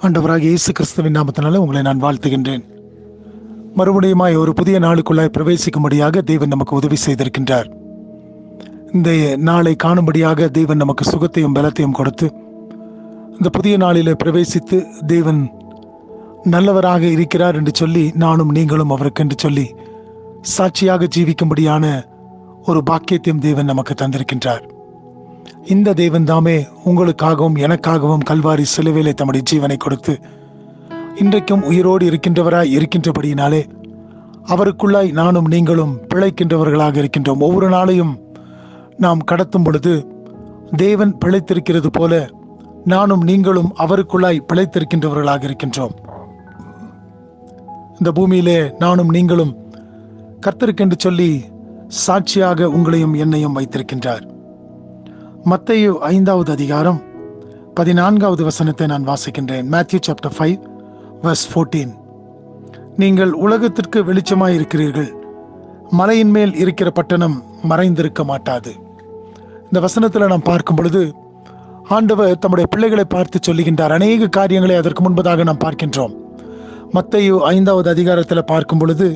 ஆண்டவராகிய இயேசு கிறிஸ்துவின் நாமத்தினால உங்களை நான் வாழ்த்துகின்றேன். மறுபடியுமாய் ஒரு புதிய நாளுக்குள்ளாய் பிரவேசிக்கும்படியாக தேவன் நமக்கு உதவி செய்திருக்கின்றார். இந்த நாளை காணும்படியாக தேவன் நமக்கு சுகத்தையும் பலத்தையும் கொடுத்து இந்த புதிய நாளிலே பிரவேசித்து தேவன் நல்லவராக இருக்கிறார் என்று சொல்லி நானும் நீங்களும் அவருக்கு என்று சொல்லி சாட்சியாக ஜீவிக்கும்படியான ஒரு பாக்கியத்தையும் தேவன் நமக்கு தந்திருக்கின்றார். இந்த தேவன் தாமே உங்களுக்காகவும் எனக்காகவும் கல்வாரி சிலுவையிலே தம்முடைய ஜீவனை கொடுத்து இன்றைக்கும் உயிரோடு இருக்கின்றவராய் இருக்கின்றபடியினாலே அவருக்குள்ளாய் நானும் நீங்களும் பிழைக்கின்றவர்களாக இருக்கின்றோம். ஒவ்வொரு நாளையும் நாம் கடத்தும் பொழுது தேவன் பிழைத்திருக்கிறது போல நானும் நீங்களும் அவருக்குள்ளாய் பிழைத்திருக்கின்றவர்களாக இருக்கின்றோம். இந்த பூமியிலே நானும் நீங்களும் கர்த்தருக்கென்று சொல்லி சாட்சியாக உங்களையும் என்னையும் வைத்திருக்கின்றார். மத்தேயு 5வது அதிகாரம் 14வது வசனத்தை நான் வாசிக்கின்றேன். Matthew chapter 5 verse 14. நீங்கள் உலகத்திற்கு வெளிச்சமாய் இருக்கிறீர்கள், மலையின் மேல் இருக்கிற பட்டணம் மறைந்திருக்க மாட்டாது. இந்த வசனத்தில் நாம் பார்க்கும் பொழுது ஆண்டவர் தம்முடைய பிள்ளைகளை பார்த்து சொல்லுகின்றார். அநேக காரியங்களை அதற்கு முன்பதாக நாம் பார்க்கின்றோம். மத்தேயு 5வது அதிகாரத்தில் பார்க்கும் பொழுது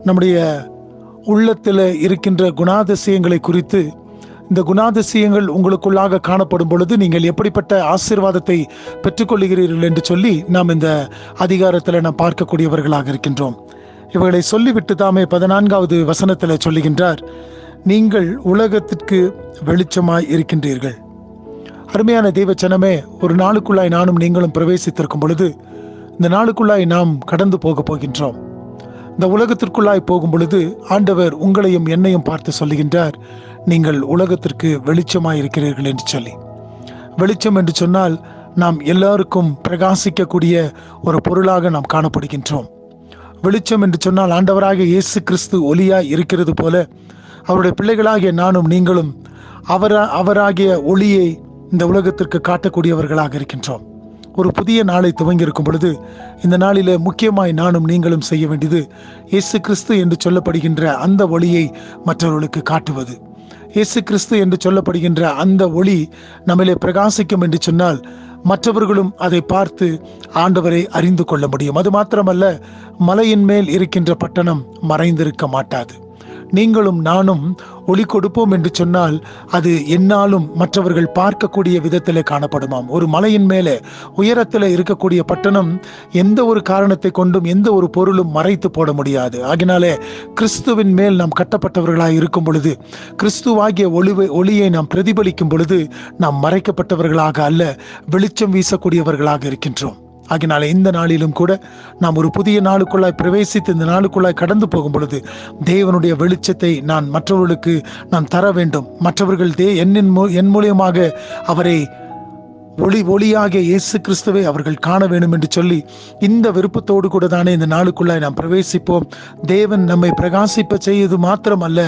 நம்முடைய உள்ளத்தில் இருக்கின்ற குணாதிசயங்களை குறித்து, இந்த குணாதிசயங்கள் உங்களுக்குள்ளாக காணப்படும் பொழுது நீங்கள் எப்படிப்பட்ட ஆசீர்வாதத்தை பெற்றுக்கொள்கிறீர்கள் என்று சொல்லி நாம் இந்த அதிகாரத்தில் நாம் பார்க்கக்கூடியவர்களாக இருக்கின்றோம். இவைகளை சொல்லிவிட்டு தாமே 14வது வசனத்தில் சொல்லுகின்றார், நீங்கள் உலகத்திற்கு வெளிச்சமாய் இருக்கின்றீர்கள். அருமையான தேவச்சனமே, ஒரு நாளுக்குள்ளாய் நானும் நீங்களும் பிரவேசித்திருக்கும் பொழுது இந்த நாளுக்குள்ளாய் நாம் கடந்து போகின்றோம். இந்த உலகத்திற்குள்ளாய் போகும் பொழுது ஆண்டவர் உங்களையும் என்னையும் பார்த்து சொல்லுகின்றார், நீங்கள் உலகத்திற்கு வெளிச்சமாய் இருக்கிறீர்கள் என்று சொல்லி. வெளிச்சம் என்று சொன்னால் நாம் எல்லாருக்கும் பிரகாசிக்கக்கூடிய ஒரு பொருளாக நாம் காணப்படுகின்றோம். வெளிச்சம் என்று சொன்னால் ஆண்டவராகிய இயேசு கிறிஸ்து ஒளியாய் இருக்கிறது போல அவருடைய பிள்ளைகளாகிய நானும் நீங்களும் அவராகிய ஒளியை இந்த உலகத்திற்கு காட்டக்கூடியவர்களாக இருக்கின்றோம். ஒரு புதிய நாளை துவங்கி இருக்கும் பொழுது இந்த நாளிலே முக்கியமாய் நானும் நீங்களும் செய்ய வேண்டியது இயேசு கிறிஸ்து என்று சொல்லப்படுகின்ற அந்த ஒளியை மற்றவர்களுக்கு காட்டுவது. இயேசு கிறிஸ்து என்று சொல்லப்படுகின்ற அந்த ஒளி நம்மிலே பிரகாசிக்கும் என்று சொன்னால் மற்றவர்களும் அதை பார்த்து ஆண்டவரை அறிந்து கொள்ள முடியும். அது மாத்திரமல்ல, மலையின் மேல் இருக்கின்ற பட்டணம் மறைந்திருக்க மாட்டாது. நீங்களும் நானும் ஒளி கொடுப்போம் என்று சொன்னால் அது என்னாலும் மற்றவர்கள் பார்க்கக்கூடிய விதத்திலே காணப்படுமாம். ஒரு மலையின் மேலே உயரத்தில் இருக்கக்கூடிய பட்டணம் எந்த ஒரு காரணத்தை கொண்டும் எந்த ஒரு பொருளும் மறைத்து போட முடியாது. ஆகினாலே கிறிஸ்துவின் மேல் நாம் கட்டப்பட்டவர்களாய் இருக்கும் பொழுது, கிறிஸ்துவாகிய ஒளியை நாம் பிரதிபலிக்கும் பொழுது நாம் மறைக்கப்பட்டவர்களாக அல்ல, வெளிச்சம் வீசக்கூடியவர்களாக இருக்கின்றோம். ஆகினால இந்த நாளிலும் கூட நாம் ஒரு புதிய நாளுக்குள்ளாய் பிரவேசித்து இந்த நாளுக்குள்ளாய் கடந்து போகும் பொழுது தேவனுடைய வெளிச்சத்தை நான் மற்றவர்களுக்கு நான் தர வேண்டும். மற்றவர்கள் என் மூலியமாக அவரை ஒளியாக இயேசு கிறிஸ்துவை அவர்கள் காண வேண்டும் என்று சொல்லி இந்த விருப்பத்தோடு கூட தானே இந்த நாளுக்குள்ளாய் நாம் பிரவேசிப்போம். தேவன் நம்மை பிரகாசிப்ப செய்வது மாத்திரம் அல்ல,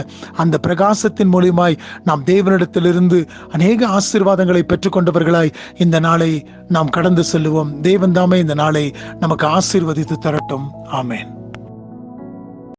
அந்த பிரகாசத்தின் மூலியமாய் நாம் தேவனிடத்திலிருந்து அநேக ஆசீர்வாதங்களை பெற்றுக்கொண்டவர்களாய் இந்த நாளை நாம் கடந்து செல்லுவோம். தேவன் தாமே இந்த நாளை நமக்கு ஆசீர்வதித்து தரட்டும். ஆமேன்.